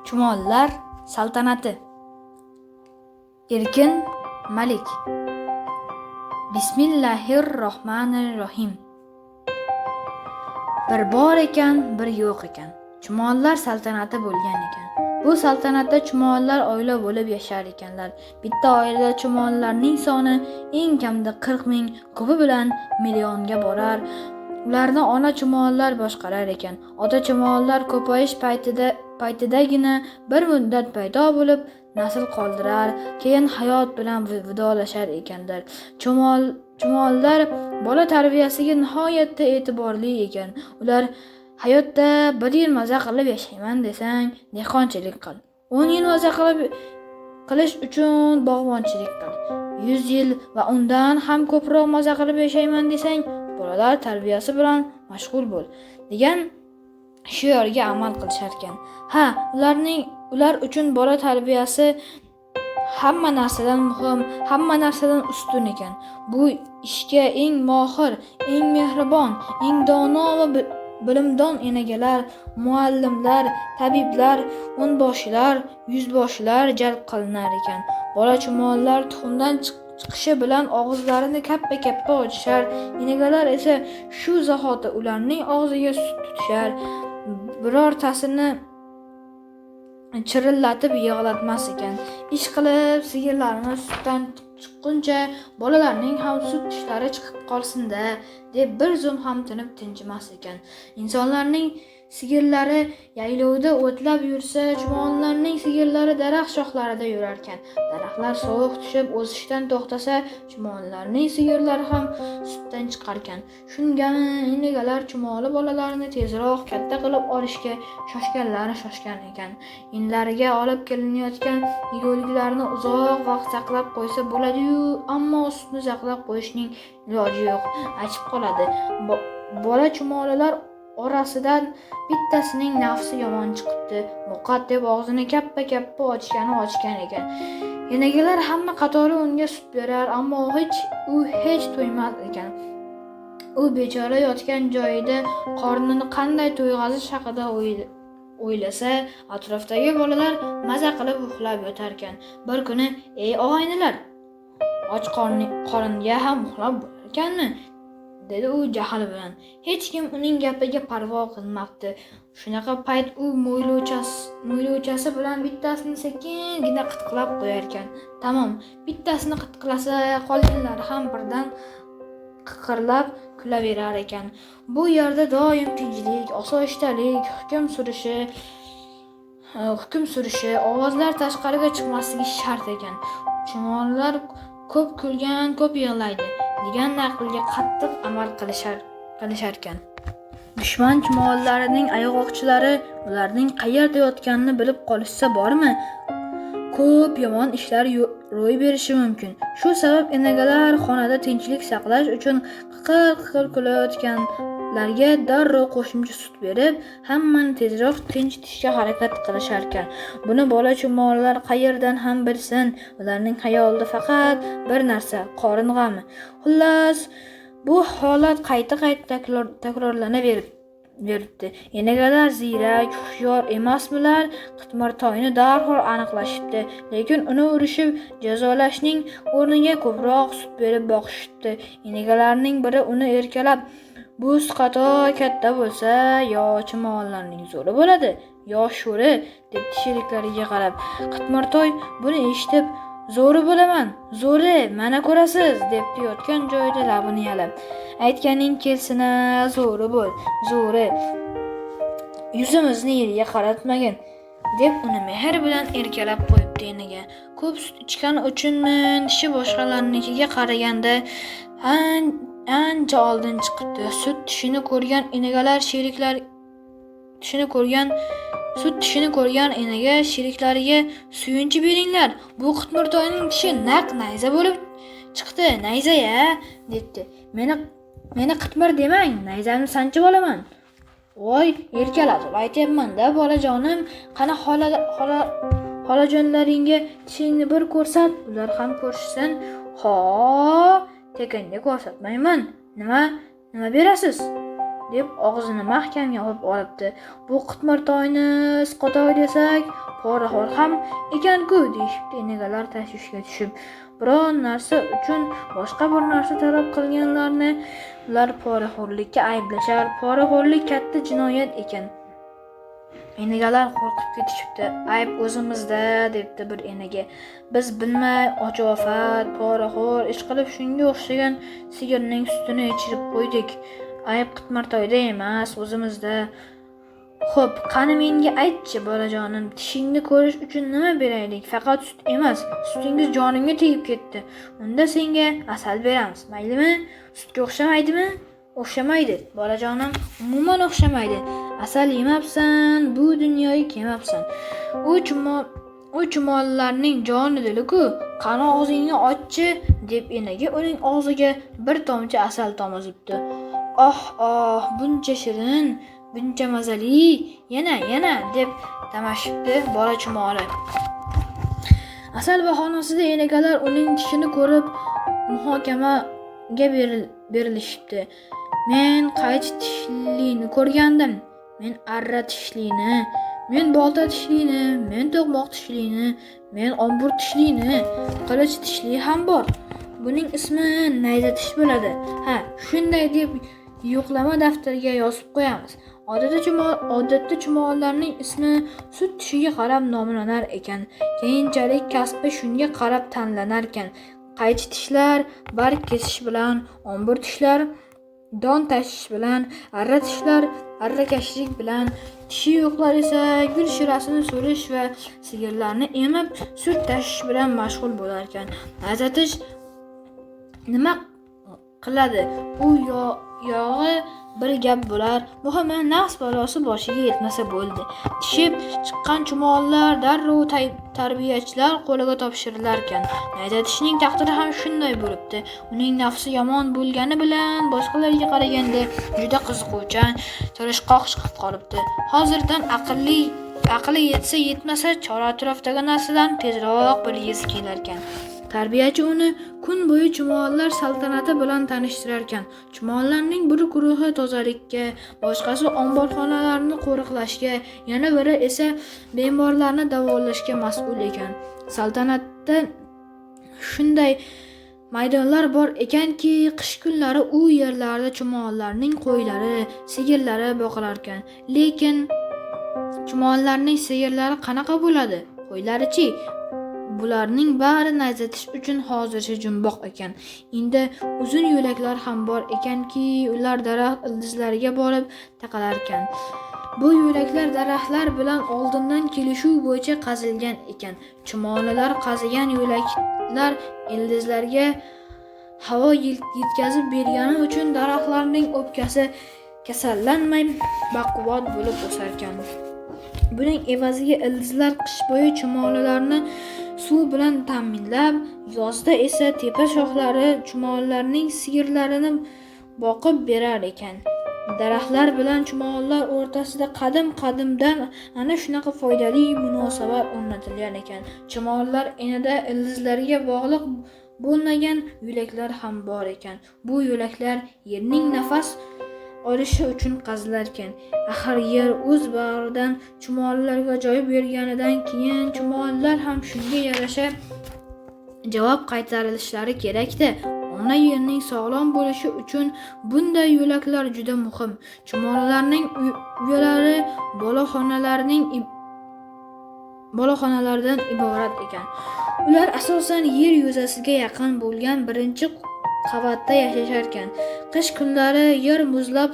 Chumollar saltanati. Erkin Malik. Bismillahirrohmanirrohim. Bir bor ekan, bir yo'q ekan. Chumollar saltanati bo'lgan ekan. Bu saltanatda chumollar oila bo'lib yashar ekanlar. Bitta oilada chumollarning soni eng kamida 40 ming, ko'pi bilan millionga borar. Ularni ona chumollar boshqarar ekan. Ota chumollar ko'payish paytidagina bir muddat paydo bo'lib, nasl qoldirar, keyin hayot bilan vidolashar ekanlar. Chumollar bola tarbiyasiga nihoyatda e'tiborli ekan. Ular hayotda 1 yil maza qilib yashayman desang, dehqonchilik qil. 10 yil maza qilish uchun bog'bonchilik qil. 100 yil va undan ham ko'proq maza qilib yashayman desang, bolalar tarbiyasi bilan mashg'ul bo'l degan shiorga amal qilishar ekan. Ular uchun bola tarbiyasi hamma narsadan muhim, hamma narsadan ustun ekan. Bu ishga eng mohir, eng mehribon, eng dono va bilimdon enagalar, muallimlar, tabiblar, o'nboshilar, yuzboshilar jalb qilinar ekan. Bola chumollar tuxumdan chiqishi bilan og'izlarini kappa-kappa ochishar, enagalar esa shu zahoti ularning og'ziga sut tutishar. Birortasini chirillatib yig'latmas ekan. Ish qilib sigirlarni sutdan chiqquncha bolalarning ham sut tishlari chiqib qolsin-da deb bir zum ham tinib tinchimas ekan. Insonlarning sigirlari yaylovda o'tlab yursa, chumollarning sigirlari daraxt shoxlarida yurar ekan. Daraxtlar sovuq tushib o'sishdan to'xtasa, chumollarning sigirlari ham sutdan chiqar ekan. Shungami enagalar chumoli bolalarini tezroq katta qilib olishga shoshgan ekan. Inlariga olib kelinayotgan yeguliklarni uzoq vaqt saqlab qo'ysa bo'ladi-yu, ammo sutni saqlab qo'yishning iloji yo'q. Achib qoladi. Bola chumolilar orasidan bittasining nafsi yomon chiqibdi. Muqat deb og'zini kappa-kappa ochgan ekan. Enagalar hamma qatori unga sut berar, ammo u hech to'ymas ekan. U bechora yotgan joyida qornini qanday to'yg'azish haqida o'ylasa, atrofdagi bolalar maza qilib uxlab yotar ekan. Bir kuni, "Ey og'aynilar, och qoringa ham uxlab bo'lar ekanmi?" dedi u jahl bilan. Hech kim uning gapiga parvo qilmabdi. Shunaqa payt u mo'ylovchasi bilan bittasini sekingina qitqilab qo'yar ekan. Tamom, bittasini qitqilasa, qolganlari ham birdan qiqirlab kulaverar ekan. Bu yerda doim tinchlik, osoyishtalik hukm surishi, ovozlar tashqariga chiqmasligi shart ekan. Chumollar ko'p kulgan, ko'p yig'laydi degan naqlga qattiq amal qilishar ekan. Dushman chumollarining ayg'oqchilari ularning qayerda yotganini bilib qolishsa bormi, ko'p yomon ishlar ro'y berishi mumkin. Shu sabab enagalar xonada tinchlik saqlash uchun qiqir kulayotganlarga darrov qo'shimcha sut berib, hammani tezroq tinchitishga harakat qilishar ekan. Buni bola chumollar qayerdan ham bilsin? Ularning xayolida faqat bir narsa, qorin g'ami. Xullas, bu holat qayta-qayta takrorlanaveribdi. Enagalar ziyrak, hushyor emasmilar? Qitmirtoyni darhol aniqlashibdi, lekin uni urishib jazolashning o'rniga ko'proq sut berib boqishibdi. Enagalarning biri uni erkalab, "Bu qato katta bo'lsa, yo chumollarning zo'ri bo'ladi, yo sho'ri" deb sheriklariga qarab. Qitmirtoy buni eshitib, "Zo'ri bo'laman, zo'ri, mana ko'rasiz" debdi yotgan joyida labini yalab. "Aytganing kelsin-a, zo'ri bo'l, zo'ri. Yuzimizni yerga qaratmagin" deb uni mehr bilan erkalab qo'yibdi enaga. Ko'p sut ichgani uchunmi, tishi boshqalarnikiga qaraganda ancha oldin chiqibdi. Sut tishini ko'rgan enaga sheriklariga "Suyunchi beringlar, bu Qitmirtoyning tishi naq nayza bo'lib chiqdi, nayza-ya" debdi. Meni Qitmir demang, nayzamni sanchib olaman." "Voy, erkalatib aytyapman-da, bolajonim, qani xolajonlaringga tishingni bir ko'rsat, ular ham ko'rishsin." "Tekinga ko'rsatmayman. Nima berasiz?" deb og'zini mahkam yopib olibdi. Bu qitmirtoyni isqotoy desak, poraxo'r ham ekan-ku deyishibdi enagalar tashvishga tushib. Biron narsa uchun boshqa bir narsa talab qilganlarni ular poraxo'rlikka ayblashar. Poraxo'rlik katta jinoyat ekan. Enagalar qo'rqib ketishibdi. Ayb o'zimizda, debdi bir enaga. Biz bilmay ochofat, poraxo'r ish qilib shunga o'xshagan sigirning sutini ichirib qo'ydik. Ayb qitmirtoyda emas, o'zimizda. Xo'p, qani menga aytchi bolajonim, tishingni ko'rish uchun nima beraylik? Faqat sut emas, sutingiz jonimga tegib ketdi. Unda senga asal beramiz, maylimi? Sutga o'xshamaydimi? O'xshamaydi, bolajonim, umuman o'xshamaydi. Asal yemabsan, bu dunyoga kelmabsan. U chumollarning joni dili-ku, qani og'zingni ochchi, deb enaga uning og'ziga bir tomchi asal tomizibdi. Oh, buncha shirin, buncha mazali, yana deb tamashibdi bola chumoli. Asal bahonasida enagalar uning tishini ko'rib muhokamaga berilishibdi. Men qaychi tishlini ko'rgandim. Men arra tishlini, men bolta tishlini, men to'qmoq tishlini, men ombur tishlini, qilich tishli ham bor. Buning ismi nayza tish bo'ladi. Ha, shunday deb yo'qlama daftariga yozib qo'yamiz. Odatda chumollarning ismi sut tishiga qarab nomlanar ekan. Keyinchalik kasbi shunga qarab tanlanar ekan. Qaychi tishlar barg kesish bilan, ombur tishlar don tashish bilan, arra tishlar arrakashlik bilan, tishi yo'qlar esa gul shirasini so'rish va sigirlarni emib sut tashish bilan mashg'ul bo'lar ekan. Nayza tish nima qiladi? U yog'i bir gap bo'lar. Muhimi nafs balosi boshiga yetmasa bo'ldi. Tishib chiqqan chumollar darrov tarbiyachilar qo'liga topshirilar ekan. Nayza tishning taqdiri ham shunday bo'libdi. Uning nafsi yomon bo'lgani bilan boshqalarga qaraganda juda qiziquvchan, tirishqoq chiqib qolibdi. Hozirdan aqli yetsa yetmasa chor-atrofdagi narsadan tezroq bilgisi kelar ekan. Tarbiyachi uni kun bo'yi chumollar saltanati bilan tanishtirar ekan. Chumollarning bir guruhi tozalikka, boshqasi omborxonalarni qo'riqlashga, yana biri esa bemorlarni davolashga mas'ul ekan. Saltanatda shunday maydonlar bor ekanki, qish kunlari u yerlarda chumollarning qo'ylari, sigirlari boqilar ekan. Lekin chumollarning sigirlari qanaqa bo'ladi? Qo'ylari-chi? Bularning bari nayza tish uchun hozircha jumboq ekan. Endi uzun yo'laklar ham bor ekanki, ular daraxt ildizlariga borib taqalar ekan. Bu yo'laklar daraxtlar bilan oldindan kelishuv bo'yicha qazilgan ekan. Chumolilar qazigan yo'laklar ildizlarga havo yetkazib bergani uchun daraxtlarning o'pkasi kasallanmay baquvvat bo'lib o'sar ekan. Buning evaziga ildizlar qish bo'yi chumolilarni suv bilan ta'minlab, yozda esa tepa shoxlari chumollarning sigirlarini boqib berar ekan. Daraxtlar bilan chumollar o'rtasida qadim-qadimdan ana shunaqa foydali munosabat o'rnatilgan ekan. Chumollar enida ildizlarga bog'liq bo'lmagan yo'laklar ham bor ekan. Bu yo'laklar yerning nafas olishi uchun qazilar ekan. Axir yer o'z bag'ridan chumollarga joy berganidan keyin chumollar ham shunga yarasha javob qaytarilishlari kerak-da. Ona yerning sog'lom bo'lishi uchun bunday yo'laklar juda muhim. Chumollarning uyalari boloxonalardan iborat ekan. Ular asosan yer yuzasiga yaqin bo'lgan birinchi qavatda yashashar ekan. Qish kunlari yer muzlab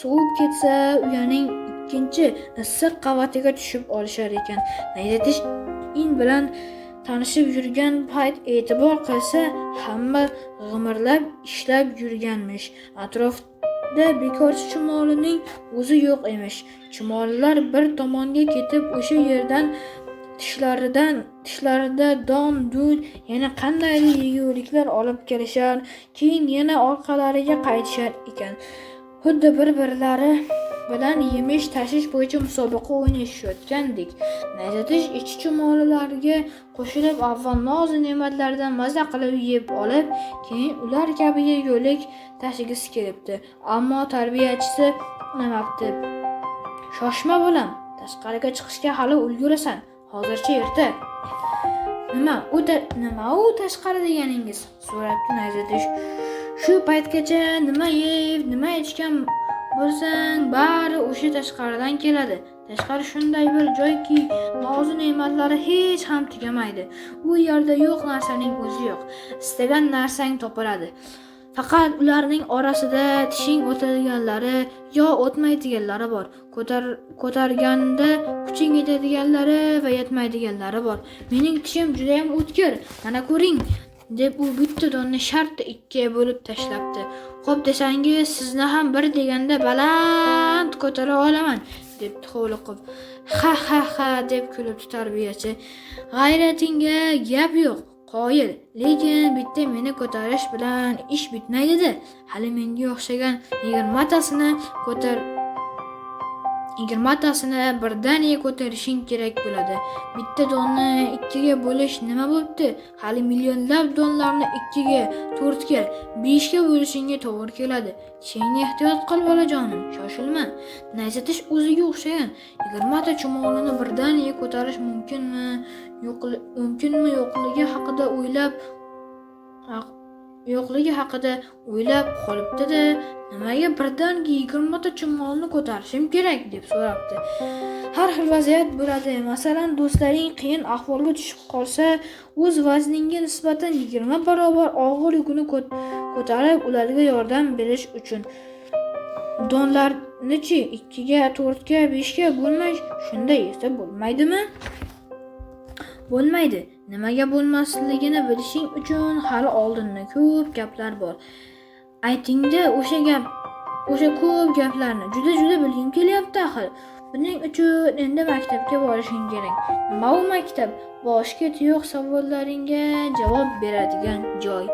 sovib ketsa, uyaning ikkinchi issiq qavatiga tushib olishar ekan. Nayza tish in bilan tanishib yurgan payt e'tibor qilsa, hamma g'imirlab ishlab yurganmish. Atrofda bekorchi chumolining o'zi yo'q emish. Chumollar bir tomonga ketib, o'sha yerdan tishlarida don, dud, yana qandaydir yeguliklar olib kelishar, keyin yana orqalariga qaytishar ekan. Xuddi bir-birlari bilan yemish tashish bo'yicha musobaqa o'ynashayotgandek. Nayza tish ichki chumolilarga qo'shilib avval noz ne'matlardan maza qilib yeb olib, keyin ular kabi yegulik tashigisi kelibdi. Ammo tarbiyachisi nimabdi. Shoshma bolam, tashqariga chiqishga hali ulgurasan. Hozircha erta. Nima u tashqari deganingiz? So'rabdi Nayzatish. Shu paytgacha nima yeb, nima ichgan bo'lsang, bari o'sha tashqaridan keladi. Tashqari shunday bir joyki, nozu ne'matlari hech ham tugamaydi. U yerda yo'q narsaning o'zi yo'q. Istagan narsang topiladi. Faqat ularning orasida tishing o'tadiganlari yo o'tmaydiganlari bor. Ko'targanda kuching yetadiganlari va yetmaydiganlari bor. Mening tishim juda ham o'tkir. Mana ko'ring, deb u bitta donni shartta ikkiga bo'lib tashlabdi. Xo'p desangiz, sizni ham bir deganda baland ko'tara olaman, debdi hovliqib. Ha deb kulibdi tarbiyachi. G'ayratingga gap yo'q. Qoyil, lekin bitta meni ko'tarish bilan ish bitmaydi-da. Hali menga o'xshagan 20tasini birdaniga ko'tarishing kerak bo'ladi. Bitta donni ikkiga bo'lish nima bo'pti? Hali millionlab donlarni 2ga, 4ga, 5ga bo'lishingga to'g'ri keladi. Tishingni ehtiyot qil bolajonim, shoshilma. Nayzatish o'ziga o'xshagan 20 ta chumolini birdaniga ko'tarish mumkinmi yo'qligi haqida o'ylab qolibdi-da. Nimaga birdaniga 20 ta chumolni ko'tarishim kerak deb so'rabdi. Har xil vaziyat bo'ladi. Masalan, do'stlaring qiyin ahvolga tushib qolsa, o'z vazninga nisbatan 20 barobar og'ir yukni ko'tarib ularga yordam berish uchun. Donlarni-chi 2ga, 4ga, 5ga bo'lmay shunday esa bo'lmaydimi? Bo'lmaydi. Nimaga bo'lmasligini bilishing uchun hali oldinda ko'p gaplar bor. Aytingda o'sha ko'p gaplarni juda bilgim kelyapti axir. Buning uchun endi maktabga borishing kerak. Nima u maktab? Boshga tuyoq savollaringga javob beradigan joy.